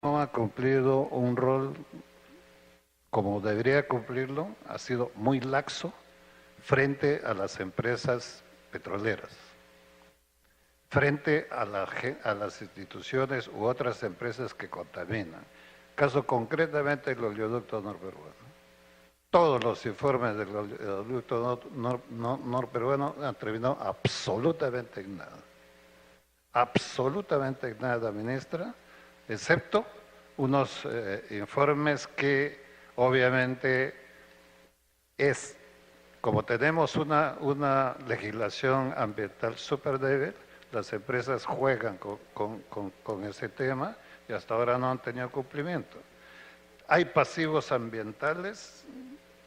no ha cumplido un rol como debería cumplirlo, ha sido muy laxo frente a las empresas petroleras, frente a las instituciones u otras empresas que contaminan. Caso concretamente el oleoducto norperuano. Todos los informes del oleoducto norperuano han terminado absolutamente en nada. Absolutamente en nada, ministra, excepto unos informes que obviamente es, como tenemos una legislación ambiental súper débil, las empresas juegan con ese tema y hasta ahora no han tenido cumplimiento. Hay pasivos ambientales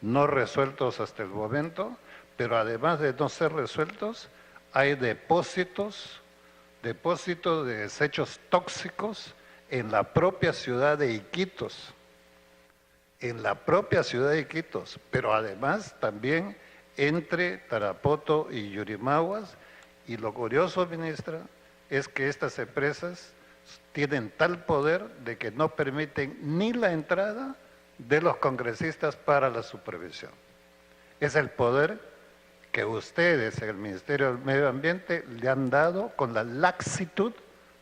no resueltos hasta el momento, pero además de no ser resueltos, hay depósitos de desechos tóxicos en la propia ciudad de Iquitos, pero además también entre Tarapoto y Yurimaguas. Y lo curioso, ministra, es que estas empresas tienen tal poder de que no permiten ni la entrada de los congresistas para la supervisión. Es el poder que ustedes en el Ministerio del Medio Ambiente le han dado con la laxitud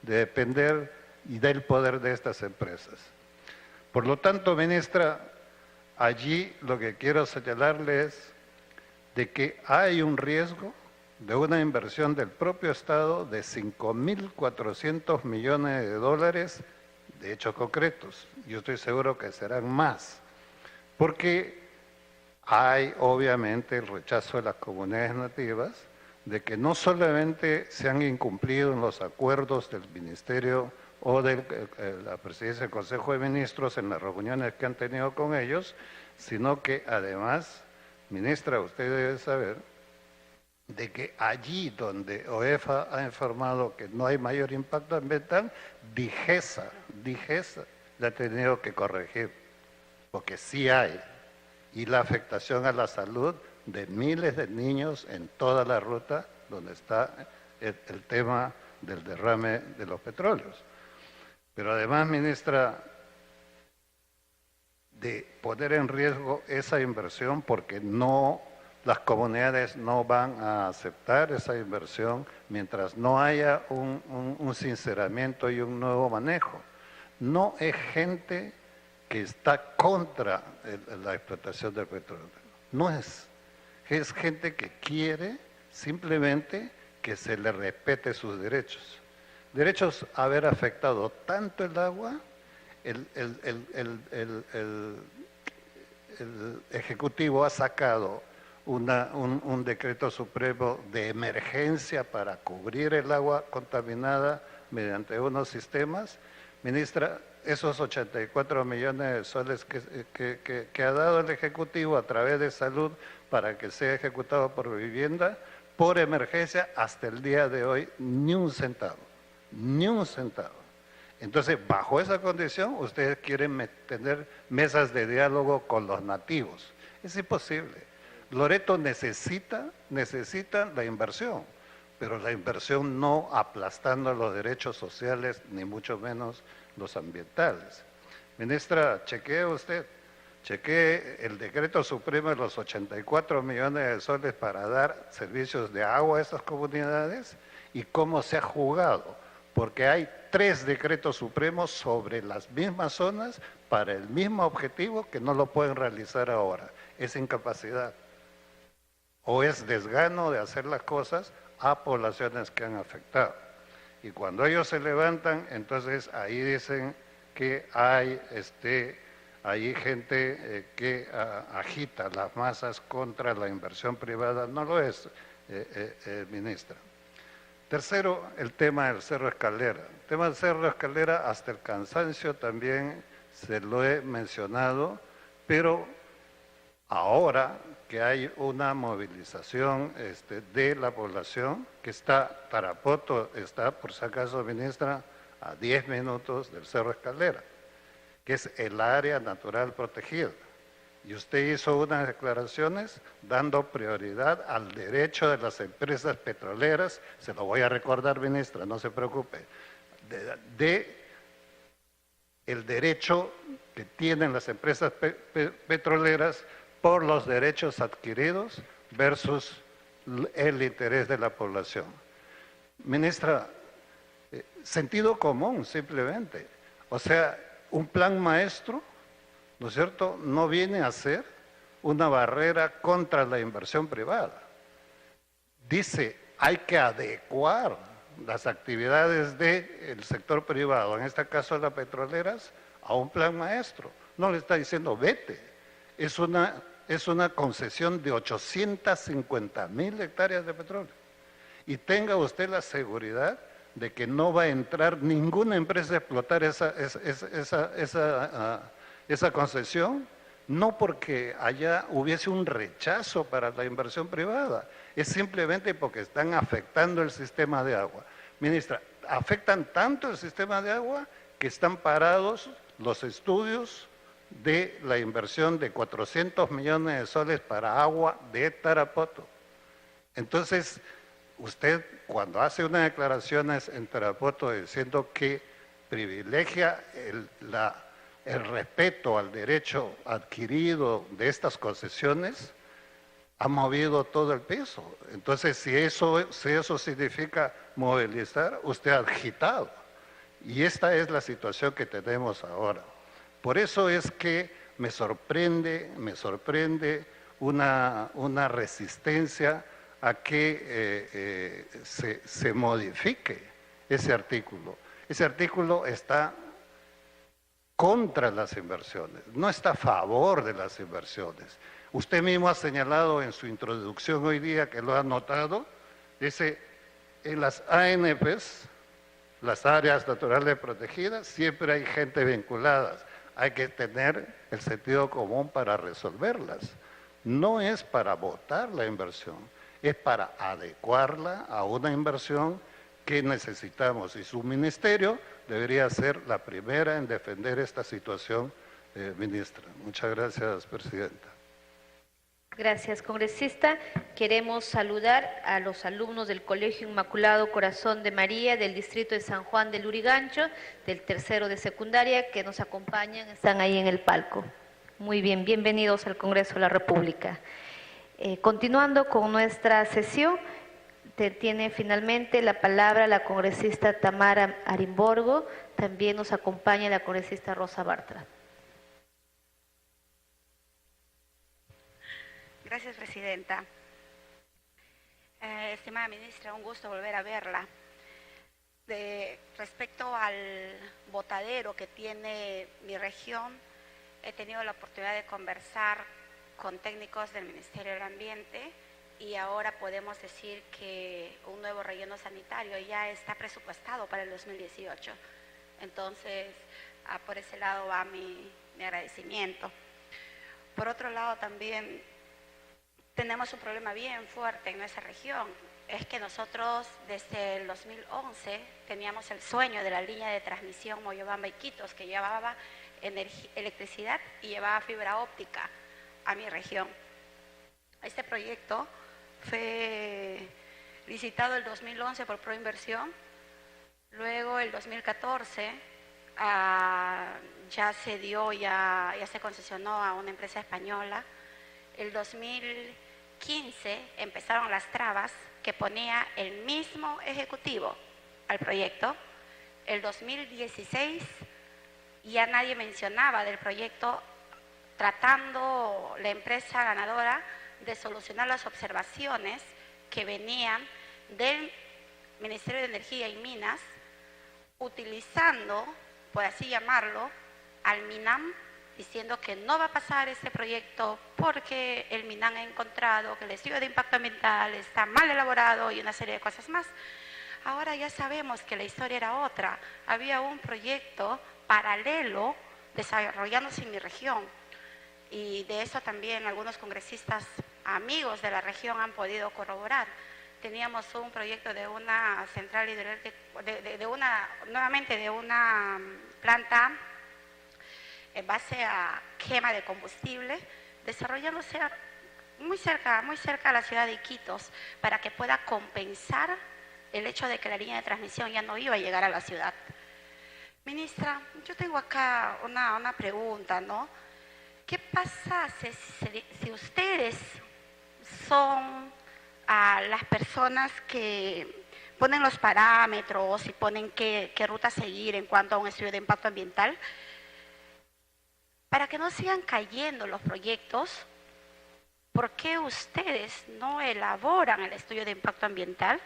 de depender y del poder de estas empresas. Por lo tanto, ministra, allí lo que quiero señalarle es de que hay un riesgo de una inversión del propio Estado de 5.400 millones de dólares de hechos concretos. Yo estoy seguro que serán más, porque hay obviamente el rechazo de las comunidades nativas de que no solamente se han incumplido en los acuerdos del Ministerio o de la Presidencia del Consejo de Ministros en las reuniones que han tenido con ellos, sino que además, ministra, usted debe saber de que allí donde OEFA ha informado que no hay mayor impacto ambiental, DIGESA la ha tenido que corregir, porque sí hay, y la afectación a la salud de miles de niños en toda la ruta donde está el tema del derrame de los petróleos. Pero además, ministra, de poner en riesgo esa inversión porque las comunidades no van a aceptar esa inversión mientras no haya un sinceramiento y un nuevo manejo. No es gente que está contra la explotación del petróleo, no es gente que quiere simplemente que se le respete sus derechos. Derechos a haber afectado tanto el agua, el Ejecutivo ha sacado un decreto supremo de emergencia para cubrir el agua contaminada mediante unos sistemas. Ministra, esos 84 millones de soles que ha dado el Ejecutivo a través de salud para que sea ejecutado por vivienda, por emergencia, hasta el día de hoy, ni un centavo, ni un centavo. Entonces, bajo esa condición, ustedes quieren tener mesas de diálogo con los nativos. Es imposible. Loreto necesita la inversión, pero la inversión no aplastando los derechos sociales, ni mucho menos los ambientales. Ministra, chequee el decreto supremo de los 84 millones de soles para dar servicios de agua a estas comunidades y cómo se ha jugado, porque hay 3 decretos supremos sobre las mismas zonas para el mismo objetivo que no lo pueden realizar ahora. Es incapacidad o es desgano de hacer las cosas a poblaciones que han afectado. Y cuando ellos se levantan, entonces ahí dicen que hay gente que agita las masas contra la inversión privada. No lo es, ministra. Tercero, el tema del Cerro Escalera. El tema del Cerro Escalera, hasta el cansancio también se lo he mencionado, pero ahora que hay una movilización de la población, que Tarapoto está, por si acaso, ministra, a 10 minutos del Cerro Escalera, que es el área natural protegida. Y usted hizo unas declaraciones dando prioridad al derecho de las empresas petroleras, se lo voy a recordar, ministra, no se preocupe, de el derecho que tienen las empresas petroleras por los derechos adquiridos versus el interés de la población. Ministra, sentido común simplemente. O sea, un plan maestro, ¿no es cierto?, no viene a ser una barrera contra la inversión privada. Dice, hay que adecuar las actividades del sector privado, en este caso las petroleras, a un plan maestro. No le está diciendo vete, es una concesión de 850.000 hectáreas de petróleo. Y tenga usted la seguridad de que no va a entrar ninguna empresa a explotar esa concesión, no porque allá hubiese un rechazo para la inversión privada, es simplemente porque están afectando el sistema de agua. Ministra, afectan tanto el sistema de agua que están parados los estudios de la inversión de 400 millones de soles para agua de Tarapoto. Entonces, usted cuando hace unas declaraciones en Tarapoto diciendo que privilegia el respeto al derecho adquirido de estas concesiones, ha movido todo el peso. Entonces, si eso significa movilizar, usted ha agitado. Y esta es la situación que tenemos ahora. Por eso es que me sorprende una resistencia a que se modifique ese artículo. Ese artículo está contra las inversiones, no está a favor de las inversiones. Usted mismo ha señalado en su introducción hoy día, que lo ha notado, dice, en las ANPs, las áreas naturales protegidas, siempre hay gente vinculada. Hay que tener el sentido común para resolverlas. No es para votar la inversión, es para adecuarla a una inversión que necesitamos. Y su ministerio debería ser la primera en defender esta situación, ministra. Muchas gracias, presidenta. Gracias, congresista. Queremos saludar a los alumnos del Colegio Inmaculado Corazón de María del distrito de San Juan del Lurigancho, del tercero de secundaria, que nos acompañan, están ahí en el palco. Muy bien, bienvenidos al Congreso de la República. Continuando con nuestra sesión, tiene finalmente la palabra la congresista Tamara Arimborgo, también nos acompaña la congresista Rosa Bartra. Gracias, presidenta. Estimada ministra, un gusto volver a verla. Respecto al botadero que tiene mi región, he tenido la oportunidad de conversar con técnicos del Ministerio del Ambiente y ahora podemos decir que un nuevo relleno sanitario ya está presupuestado para el 2018. Entonces, por ese lado va mi agradecimiento. Por otro lado, también tenemos un problema bien fuerte en nuestra región. Es que nosotros desde el 2011 teníamos el sueño de la línea de transmisión Moyobamba-Iquitos, que llevaba electricidad y llevaba fibra óptica a mi región. Este proyecto fue licitado el 2011 por Proinversión, luego el 2014 ya se concesionó a una empresa española. El 2015 empezaron las trabas que ponía el mismo ejecutivo al proyecto. El 2016 ya nadie mencionaba del proyecto, tratando la empresa ganadora de solucionar las observaciones que venían del Ministerio de Energía y Minas, utilizando, por así llamarlo, al MINAM, diciendo que no va a pasar este proyecto porque el MINAM ha encontrado que el estudio de impacto ambiental está mal elaborado y una serie de cosas más. Ahora ya sabemos que la historia era otra. Había un proyecto paralelo desarrollándose en mi región y de eso también algunos congresistas amigos de la región han podido corroborar. Teníamos un proyecto de una central hidroeléctrica, nuevamente de una planta en base a quema de combustible, desarrollándose muy cerca a la ciudad de Iquitos, para que pueda compensar el hecho de que la línea de transmisión ya no iba a llegar a la ciudad. Ministra, yo tengo acá una pregunta, ¿no? ¿Qué pasa si ustedes son las personas que ponen los parámetros y ponen qué ruta seguir en cuanto a un estudio de impacto ambiental? Para que no sigan cayendo los proyectos, ¿por qué ustedes no elaboran el estudio de impacto ambiental?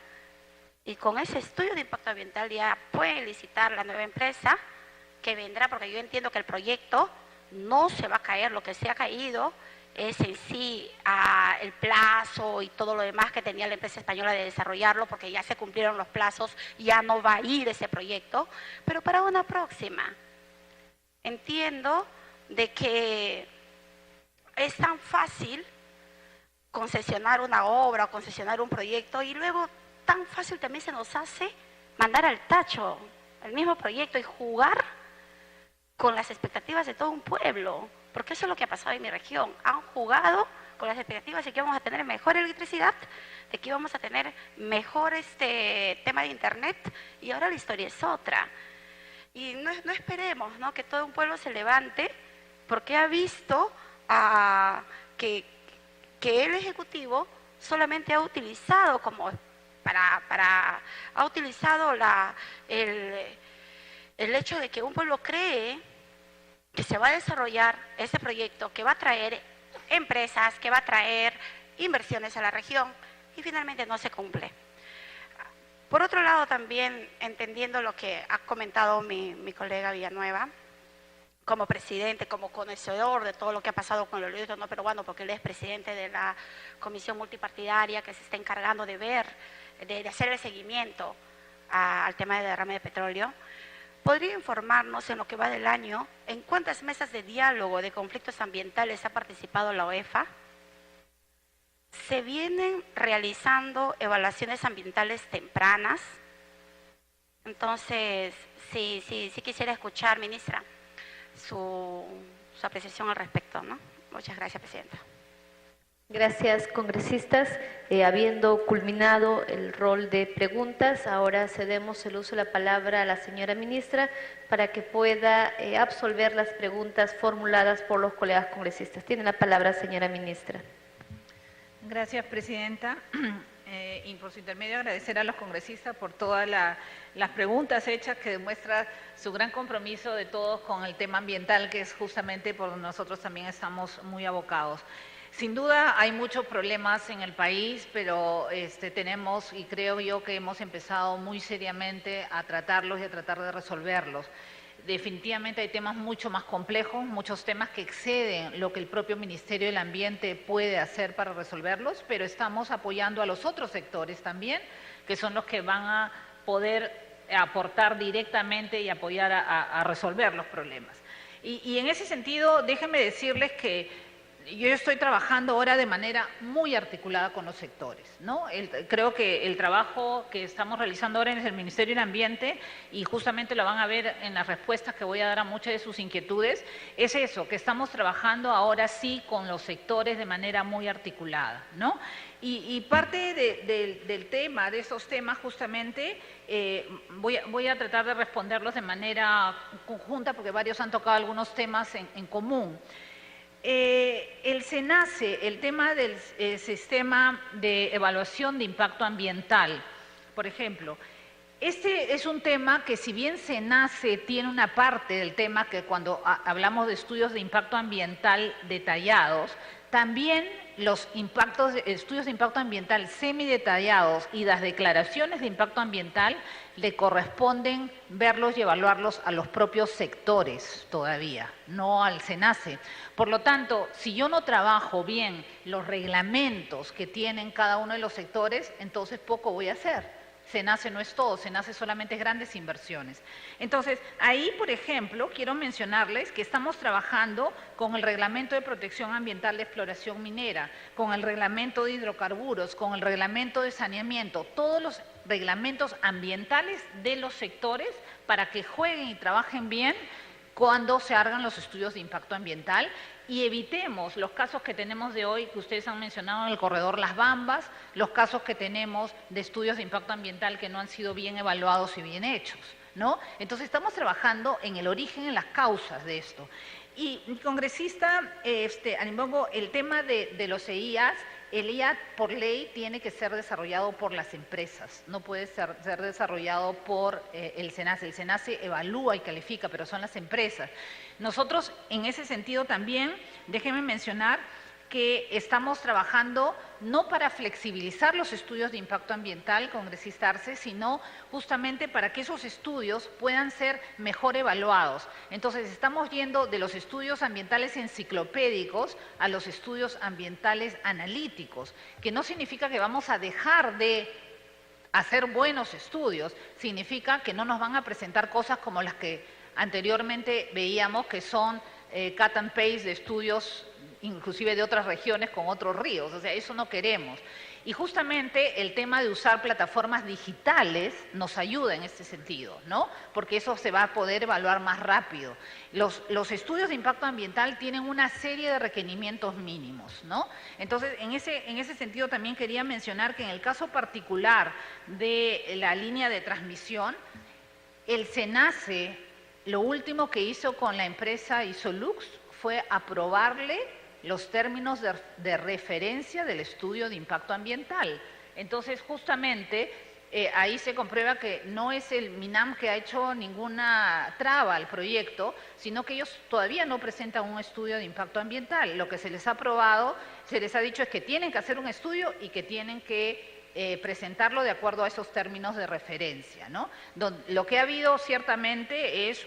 Y con ese estudio de impacto ambiental ya pueden licitar la nueva empresa que vendrá, porque yo entiendo que el proyecto no se va a caer, lo que se ha caído es en sí el plazo y todo lo demás que tenía la empresa española de desarrollarlo, porque ya se cumplieron los plazos, ya no va a ir ese proyecto, pero para una próxima. Entiendo de que es tan fácil concesionar una obra o concesionar un proyecto y luego tan fácil también se nos hace mandar al tacho el mismo proyecto y jugar con las expectativas de todo un pueblo, porque eso es lo que ha pasado en mi región. Han jugado con las expectativas de que íbamos a tener mejor electricidad, de que íbamos a tener mejor tema de internet, y ahora la historia es otra. Y no esperemos, ¿no?, que todo un pueblo se levante porque ha visto que el Ejecutivo solamente ha utilizado ha utilizado el hecho de que un pueblo cree que se va a desarrollar ese proyecto, que va a traer empresas, que va a traer inversiones a la región, y finalmente no se cumple. Por otro lado, también entendiendo lo que ha comentado mi colega Villanueva, como presidente, como conocedor de todo lo que ha pasado con el oleoducto no peruano, porque él es presidente de la comisión multipartidaria que se está encargando de ver, de hacer el seguimiento al tema de derrame de petróleo, ¿podría informarnos en lo que va del año en cuántas mesas de diálogo de conflictos ambientales ha participado la OEFA? ¿Se vienen realizando evaluaciones ambientales tempranas? Entonces, sí quisiera escuchar, ministra, su apreciación al respecto, ¿no? Muchas gracias, presidenta. Gracias, congresistas. Habiendo culminado el rol de preguntas, ahora cedemos el uso de la palabra a la señora ministra para que pueda absolver las preguntas formuladas por los colegas congresistas. Tiene la palabra, señora ministra. Gracias, presidenta. Y por su intermedio agradecer a los congresistas por todas las preguntas hechas, que demuestra su gran compromiso de todos con el tema ambiental, que es justamente por donde nosotros también estamos muy abocados. Sin duda hay muchos problemas en el país, pero tenemos, y creo yo que hemos empezado muy seriamente a tratarlos y a tratar de resolverlos. Definitivamente hay temas mucho más complejos, muchos temas que exceden lo que el propio Ministerio del Ambiente puede hacer para resolverlos, pero estamos apoyando a los otros sectores también, que son los que van a poder aportar directamente y apoyar a resolver los problemas. Y en ese sentido, déjenme decirles que yo estoy trabajando ahora de manera muy articulada con los sectores, ¿no? Creo que el trabajo que estamos realizando ahora en el Ministerio del Ambiente, y justamente lo van a ver en las respuestas que voy a dar a muchas de sus inquietudes, es eso, que estamos trabajando ahora sí con los sectores de manera muy articulada, ¿no? Y parte del tema, de esos temas justamente, voy a tratar de responderlos de manera conjunta, porque varios han tocado algunos temas en común. El SENACE, el tema del sistema de evaluación de impacto ambiental, por ejemplo, este es un tema que, si bien SENACE tiene una parte del tema que cuando hablamos de estudios de impacto ambiental detallados, también los estudios de impacto ambiental semidetallados y las declaraciones de impacto ambiental le corresponden verlos y evaluarlos a los propios sectores todavía, no al SENACE. Por lo tanto, si yo no trabajo bien los reglamentos que tienen cada uno de los sectores, entonces poco voy a hacer. SENACE no es todo, SENACE solamente es grandes inversiones. Entonces, ahí, por ejemplo, quiero mencionarles que estamos trabajando con el Reglamento de Protección Ambiental de Exploración Minera, con el Reglamento de Hidrocarburos, con el Reglamento de Saneamiento, todos los reglamentos ambientales de los sectores para que jueguen y trabajen bien cuando se hagan los estudios de impacto ambiental y evitemos los casos que tenemos de hoy, que ustedes han mencionado en el corredor Las Bambas, los casos que tenemos de estudios de impacto ambiental que no han sido bien evaluados y bien hechos, ¿no? Entonces estamos trabajando en el origen, en las causas de esto. Y, congresista Arimbogo, el tema de los EIAs, el EIA por ley tiene que ser desarrollado por las empresas, no puede ser desarrollado por el SENACE. El SENACE evalúa y califica, pero son las empresas. Nosotros, en ese sentido también, déjenme mencionar que estamos trabajando no para flexibilizar los estudios de impacto ambiental, congresista Arce, sino justamente para que esos estudios puedan ser mejor evaluados. Entonces, estamos yendo de los estudios ambientales enciclopédicos a los estudios ambientales analíticos, que no significa que vamos a dejar de hacer buenos estudios, significa que no nos van a presentar cosas como las que anteriormente veíamos, que son cut and paste de estudios inclusive de otras regiones con otros ríos, o sea, eso no queremos. Y justamente el tema de usar plataformas digitales nos ayuda en este sentido, ¿no? Porque eso se va a poder evaluar más rápido. Los estudios de impacto ambiental tienen una serie de requerimientos mínimos, ¿no? Entonces, en ese sentido también quería mencionar que en el caso particular de la línea de transmisión, el SENACE, lo último que hizo con la empresa Isolux fue aprobarle los términos de referencia del estudio de impacto ambiental. Entonces, justamente, ahí se comprueba que no es el MINAM que ha hecho ninguna traba al proyecto, sino que ellos todavía no presentan un estudio de impacto ambiental. Lo que se les ha aprobado, se les ha dicho es que tienen que hacer un estudio y que tienen que presentarlo de acuerdo a esos términos de referencia, ¿no? Lo que ha habido ciertamente es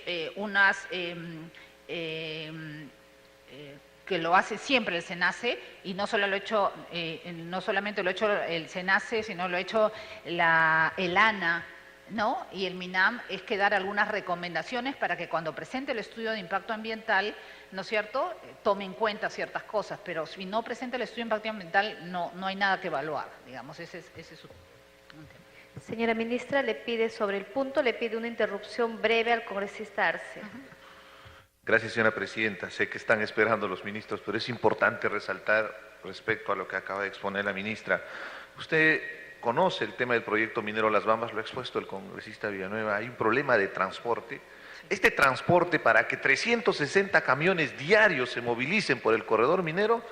que lo hace siempre el SENACE, y no solamente lo ha hecho el SENACE, sino lo ha hecho el ANA, ¿no? Y el MINAM, es que dar algunas recomendaciones para que cuando presente el estudio de impacto ambiental, ¿no es cierto?, tome en cuenta ciertas cosas, pero si no presenta el estudio de impacto ambiental, no hay nada que evaluar, digamos, ese es un tema. Señora ministra, le pide sobre el punto, le pide una interrupción breve al congresista Arce. Gracias, señora presidenta. Sé que están esperando los ministros, pero es importante resaltar respecto a lo que acaba de exponer la ministra. Usted conoce el tema del proyecto minero Las Bambas, lo ha expuesto el congresista Villanueva. Hay un problema de transporte. Este transporte, para que 360 camiones diarios se movilicen por el corredor minero,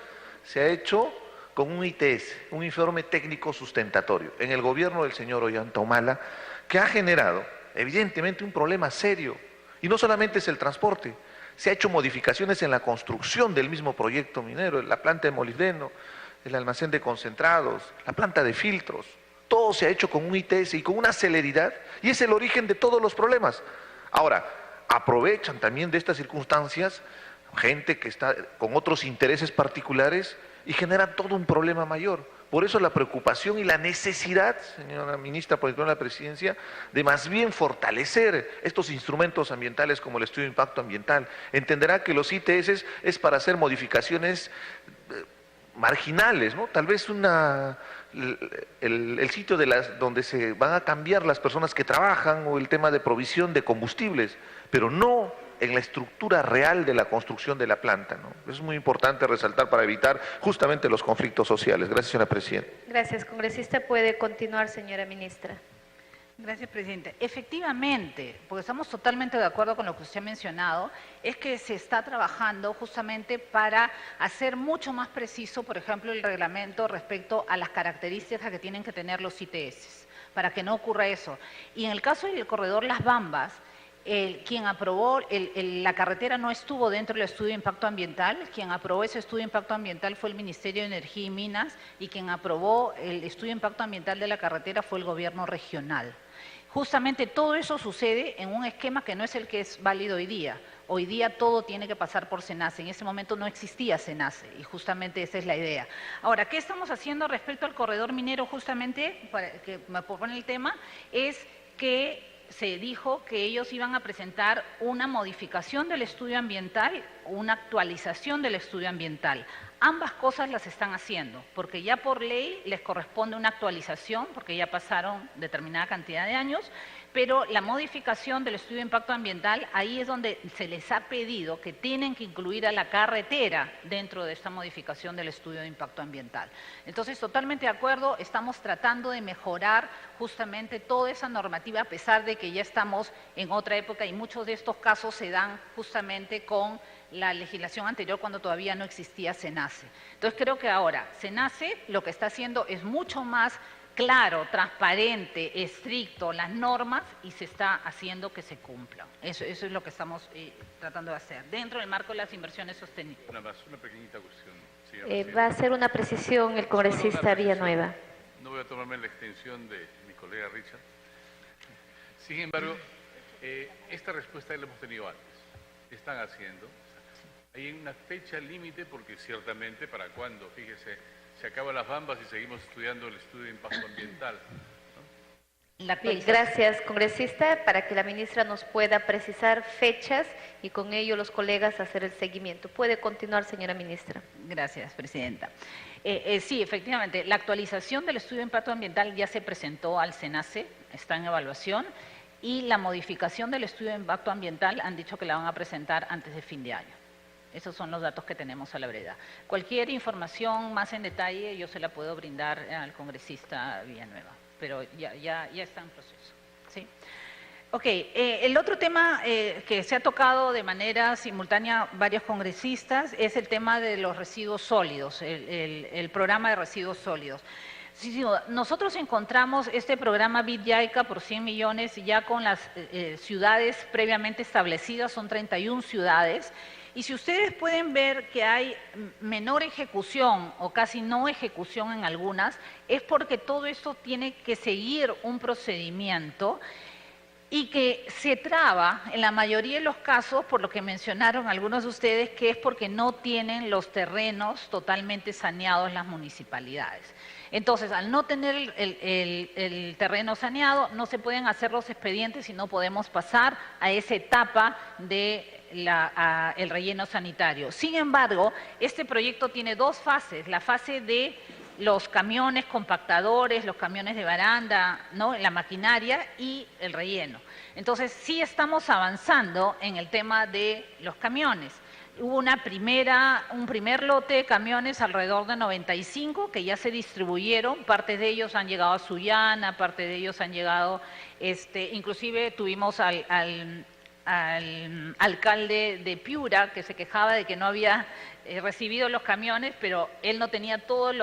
se ha hecho con un ITS, un informe técnico sustentatorio, en el gobierno del señor Ollanta Humala, que ha generado evidentemente un problema serio. Y no solamente es el transporte, se ha hecho modificaciones en la construcción del mismo proyecto minero, la planta de molibdeno, el almacén de concentrados, la planta de filtros. Todo se ha hecho con un ITS y con una celeridad, y es el origen de todos los problemas. Ahora, aprovechan también de estas circunstancias gente que está con otros intereses particulares y generan todo un problema mayor. Por eso la preocupación y la necesidad, señora ministra, por el turno de la presidencia, de más bien fortalecer estos instrumentos ambientales como el estudio de impacto ambiental. Entenderá que los ITS es para hacer modificaciones marginales, ¿no? Tal vez el sitio donde se van a cambiar las personas que trabajan, o el tema de provisión de combustibles, pero no en la estructura real de la construcción de la planta, ¿no? Eso es muy importante resaltar para evitar justamente los conflictos sociales. Gracias, señora presidenta. Gracias, congresista. Puede continuar, señora ministra. Gracias, presidente. Efectivamente, porque estamos totalmente de acuerdo con lo que usted ha mencionado, es que se está trabajando justamente para hacer mucho más preciso, por ejemplo, el reglamento respecto a las características que tienen que tener los ITS, para que no ocurra eso. Y en el caso del corredor Las Bambas, quien aprobó, la carretera no estuvo dentro del estudio de impacto ambiental, quien aprobó ese estudio de impacto ambiental fue el Ministerio de Energía y Minas, y quien aprobó el estudio de impacto ambiental de la carretera fue el gobierno regional. Justamente todo eso sucede en un esquema que no es el que es válido hoy día. Hoy día todo tiene que pasar por SENACE. En ese momento no existía SENACE y justamente esa es la idea. Ahora, ¿qué estamos haciendo respecto al corredor minero? Justamente, para que me propone el tema, es que se dijo que ellos iban a presentar una modificación del estudio ambiental, una actualización del estudio ambiental. Ambas cosas las están haciendo, porque ya por ley les corresponde una actualización, porque ya pasaron determinada cantidad de años, pero la modificación del estudio de impacto ambiental, ahí es donde se les ha pedido que tienen que incluir a la carretera dentro de esta modificación del estudio de impacto ambiental. Entonces, totalmente de acuerdo, estamos tratando de mejorar justamente toda esa normativa, a pesar de que ya estamos en otra época y muchos de estos casos se dan justamente con la legislación anterior cuando todavía no existía SENACE. Entonces, creo que ahora SENACE lo que está haciendo es mucho más claro, transparente, estricto las normas y se está haciendo que se cumplan. Eso es lo que estamos tratando de hacer, dentro del marco de las inversiones sostenibles. Una pequeñita cuestión, señora Va a hacer una precisión el congresista Villanueva. No voy a tomarme la extensión de mi colega Richard. Sin embargo, esta respuesta la hemos tenido antes. Están haciendo. Hay una fecha límite porque ciertamente para cuando, fíjese, se acaban las bambas y seguimos estudiando el estudio de impacto ambiental, ¿no? Bien, gracias, congresista, para que la ministra nos pueda precisar fechas y con ello los colegas hacer el seguimiento. Puede continuar, señora ministra. Gracias, presidenta. Sí, efectivamente, la actualización del estudio de impacto ambiental ya se presentó al SENACE, está en evaluación, y la modificación del estudio de impacto ambiental han dicho que la van a presentar antes de fin de año. Esos son los datos que tenemos a la brevedad. Cualquier información más en detalle yo se la puedo brindar al congresista Villanueva, pero ya está en proceso. ¿Sí? Ok, el otro tema que se ha tocado de manera simultánea varios congresistas es el tema de los residuos sólidos, el programa de residuos sólidos. Sí, nosotros encontramos este programa BID-YAICA por 100 millones ya con las ciudades previamente establecidas, son 31 ciudades, y si ustedes pueden ver que hay menor ejecución o casi no ejecución en algunas, es porque todo esto tiene que seguir un procedimiento y que se traba en la mayoría de los casos, por lo que mencionaron algunos de ustedes, que es porque no tienen los terrenos totalmente saneados las municipalidades. Entonces, al no tener el terreno saneado, no se pueden hacer los expedientes y no podemos pasar a esa etapa de el relleno sanitario. Sin embargo, este proyecto tiene dos fases, la fase de los camiones compactadores, los camiones de baranda, ¿no?, la maquinaria y el relleno. Entonces, sí estamos avanzando en el tema de los camiones. Hubo un primer lote de camiones, alrededor de 95, que ya se distribuyeron, parte de ellos han llegado a Sullana, parte de ellos han llegado, inclusive tuvimos al alcalde de Piura, que se quejaba de que no había recibido los camiones, pero él no tenía todas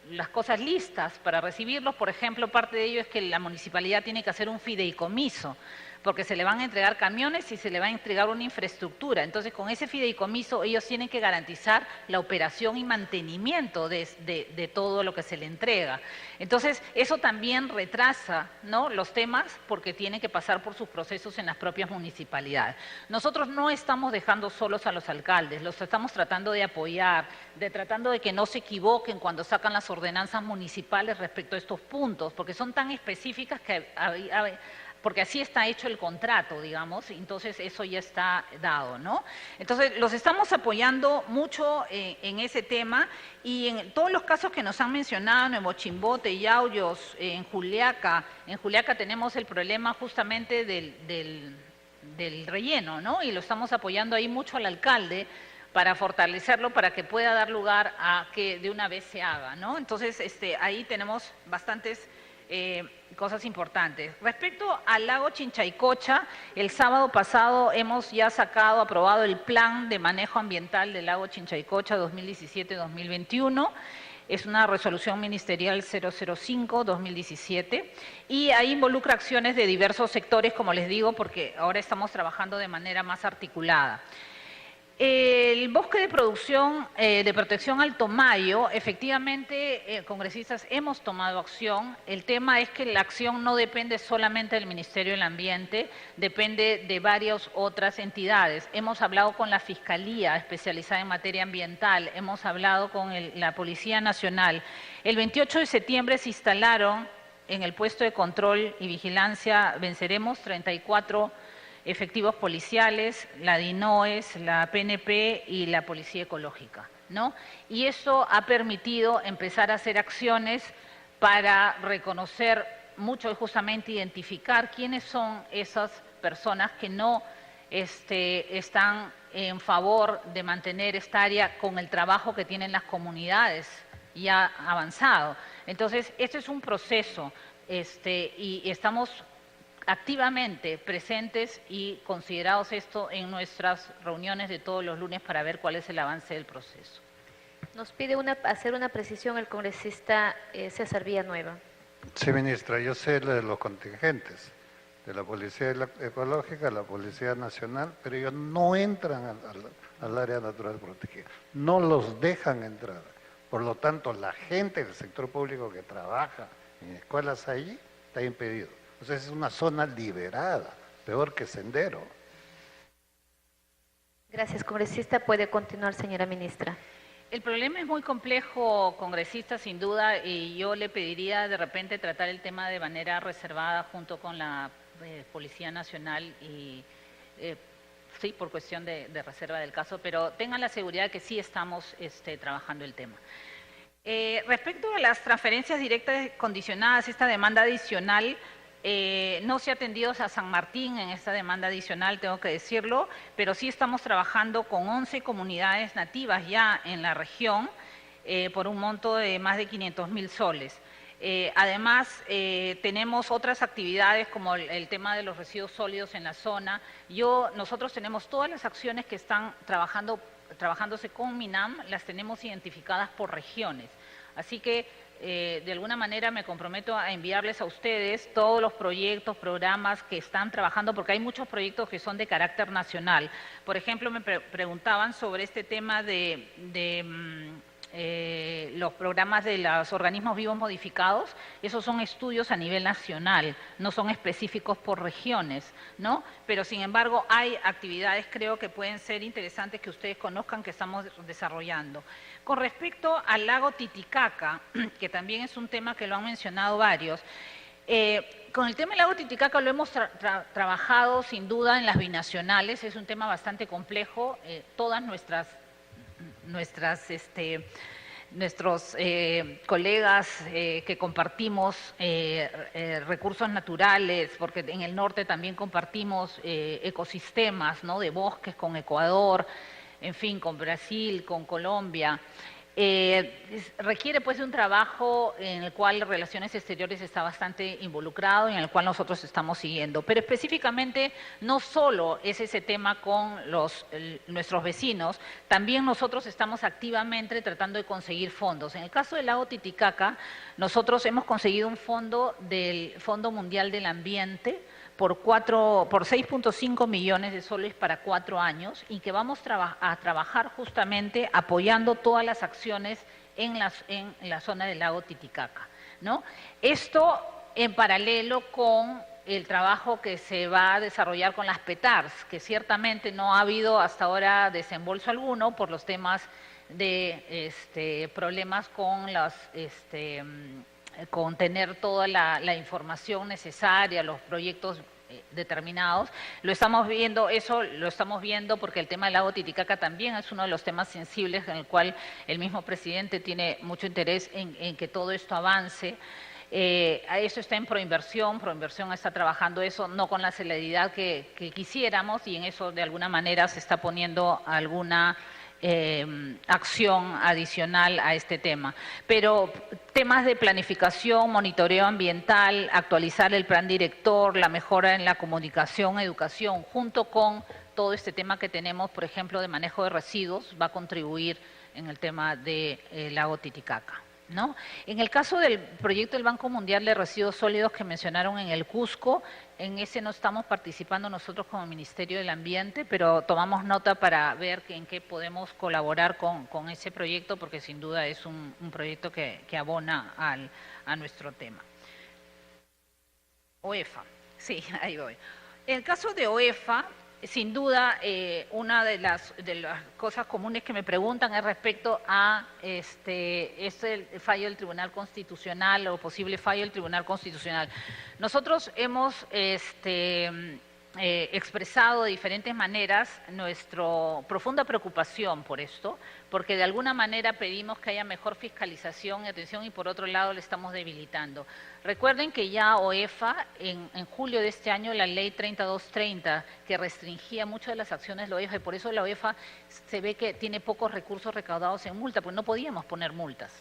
las cosas listas para recibirlos. Por ejemplo, parte de ello es que la municipalidad tiene que hacer un fideicomiso, porque se le van a entregar camiones y se le va a entregar una infraestructura. Entonces, con ese fideicomiso ellos tienen que garantizar la operación y mantenimiento de todo lo que se le entrega. Entonces, eso también retrasa, ¿no?, los temas porque tienen que pasar por sus procesos en las propias municipalidades. Nosotros no estamos dejando solos a los alcaldes, los estamos tratando de apoyar, tratando de que no se equivoquen cuando sacan las ordenanzas municipales respecto a estos puntos, porque son tan específicas que porque así está hecho el contrato, digamos, entonces eso ya está dado, ¿no? Entonces, los estamos apoyando mucho en ese tema y en todos los casos que nos han mencionado, en Mochimbote, Yauyos, en Juliaca tenemos el problema justamente del relleno, ¿no? Y lo estamos apoyando ahí mucho al alcalde para fortalecerlo, para que pueda dar lugar a que de una vez se haga, ¿no? Entonces, ahí tenemos bastantes cosas importantes. Respecto al lago Chinchaycocha, el sábado pasado hemos ya aprobado el plan de manejo ambiental del lago Chinchaycocha 2017-2021. Es una resolución ministerial 005-2017 y ahí involucra acciones de diversos sectores, como les digo, porque ahora estamos trabajando de manera más articulada. El bosque de producción de protección Alto Mayo, efectivamente, congresistas, hemos tomado acción. El tema es que la acción no depende solamente del Ministerio del Ambiente, depende de varias otras entidades. Hemos hablado con la Fiscalía especializada en materia ambiental, hemos hablado con la Policía Nacional. El 28 de septiembre se instalaron en el puesto de control y vigilancia Venceremos 34 efectivos policiales, la DINOES, la PNP y la Policía Ecológica, ¿no? Y eso ha permitido empezar a hacer acciones para reconocer mucho es justamente identificar quiénes son esas personas que no están en favor de mantener esta área con el trabajo que tienen las comunidades ya avanzado. Entonces, este es un proceso y estamos activamente presentes y considerados esto en nuestras reuniones de todos los lunes para ver cuál es el avance del proceso. Nos pide hacer una precisión el congresista César Villanueva. Sí, ministra, yo sé de los contingentes de la Policía Ecológica, la Policía Nacional, pero ellos no entran al área natural protegida, no los dejan entrar. Por lo tanto, la gente del sector público que trabaja en escuelas allí está impedido. Entonces es una zona liberada, peor que sendero. Gracias, congresista. Puede continuar, señora ministra. El problema es muy complejo, congresista, sin duda, y yo le pediría de repente tratar el tema de manera reservada junto con la Policía Nacional y sí, por cuestión de reserva del caso, pero tengan la seguridad que sí estamos trabajando el tema. Respecto a las transferencias directas condicionadas, esta demanda adicional, no se ha atendido a San Martín en esta demanda adicional, tengo que decirlo, pero sí estamos trabajando con 11 comunidades nativas ya en la región por un monto de más de 500.000 soles. Además, tenemos otras actividades como el tema de los residuos sólidos en la zona. Nosotros tenemos todas las acciones que están trabajándose con MINAM, las tenemos identificadas por regiones. Así que, de alguna manera me comprometo a enviarles a ustedes todos los proyectos, programas que están trabajando, porque hay muchos proyectos que son de carácter nacional. Por ejemplo, me preguntaban sobre este tema de los programas de los organismos vivos modificados. Esos son estudios a nivel nacional, no son específicos por regiones, ¿no? Pero sin embargo hay actividades, creo que pueden ser interesantes que ustedes conozcan que estamos desarrollando. Con respecto al lago Titicaca, que también es un tema que lo han mencionado varios, con el tema del lago Titicaca lo hemos trabajado sin duda en las binacionales, es un tema bastante complejo, todas nuestros colegas que compartimos recursos naturales, porque en el norte también compartimos ecosistemas, ¿no?, de bosques con Ecuador, en fin, con Brasil, con Colombia. Requiere pues de un trabajo en el cual Relaciones Exteriores está bastante involucrado y en el cual nosotros estamos siguiendo. Pero específicamente no solo es ese tema con nuestros vecinos, también nosotros estamos activamente tratando de conseguir fondos. En el caso del lago Titicaca, nosotros hemos conseguido un fondo del Fondo Mundial del Ambiente por 6.5 millones de soles para 4 años y que vamos a trabajar justamente apoyando todas las acciones en la zona del lago Titicaca, ¿no? Esto en paralelo con el trabajo que se va a desarrollar con las PETARS, que ciertamente no ha habido hasta ahora desembolso alguno por los temas de problemas con con tener toda la información necesaria, los proyectos determinados. Lo estamos viendo porque el tema del lago Titicaca también es uno de los temas sensibles en el cual el mismo presidente tiene mucho interés en que todo esto avance. Eso está en Proinversión está trabajando eso, no con la celeridad que quisiéramos, y en eso de alguna manera se está poniendo alguna acción adicional a este tema. Pero temas de planificación, monitoreo ambiental, actualizar el plan director, la mejora en la comunicación, educación, junto con todo este tema que tenemos, por ejemplo, de manejo de residuos, va a contribuir en el tema del lago Titicaca, ¿no? En el caso del proyecto del Banco Mundial de Residuos Sólidos que mencionaron en el Cusco, en ese no estamos participando nosotros como Ministerio del Ambiente, pero tomamos nota para ver en qué podemos colaborar con ese proyecto, porque sin duda es un proyecto que abona a nuestro tema. OEFA, sí, ahí voy. En el caso de OEFA, sin duda, una de las cosas comunes que me preguntan es respecto a el fallo del Tribunal Constitucional o posible fallo del Tribunal Constitucional. Nosotros hemos expresado de diferentes maneras nuestra profunda preocupación por esto, porque de alguna manera pedimos que haya mejor fiscalización y atención y por otro lado le estamos debilitando. Recuerden que ya OEFA, en julio de este año, la ley 3230, que restringía mucho de las acciones de la OEFA, y por eso la OEFA se ve que tiene pocos recursos recaudados en multa, porque no podíamos poner multas,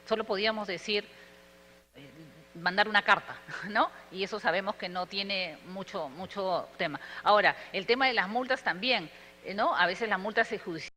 solo podíamos decir mandar una carta, ¿no? Y eso sabemos que no tiene mucho tema. Ahora, el tema de las multas también, ¿no? A veces las multas se judicializan.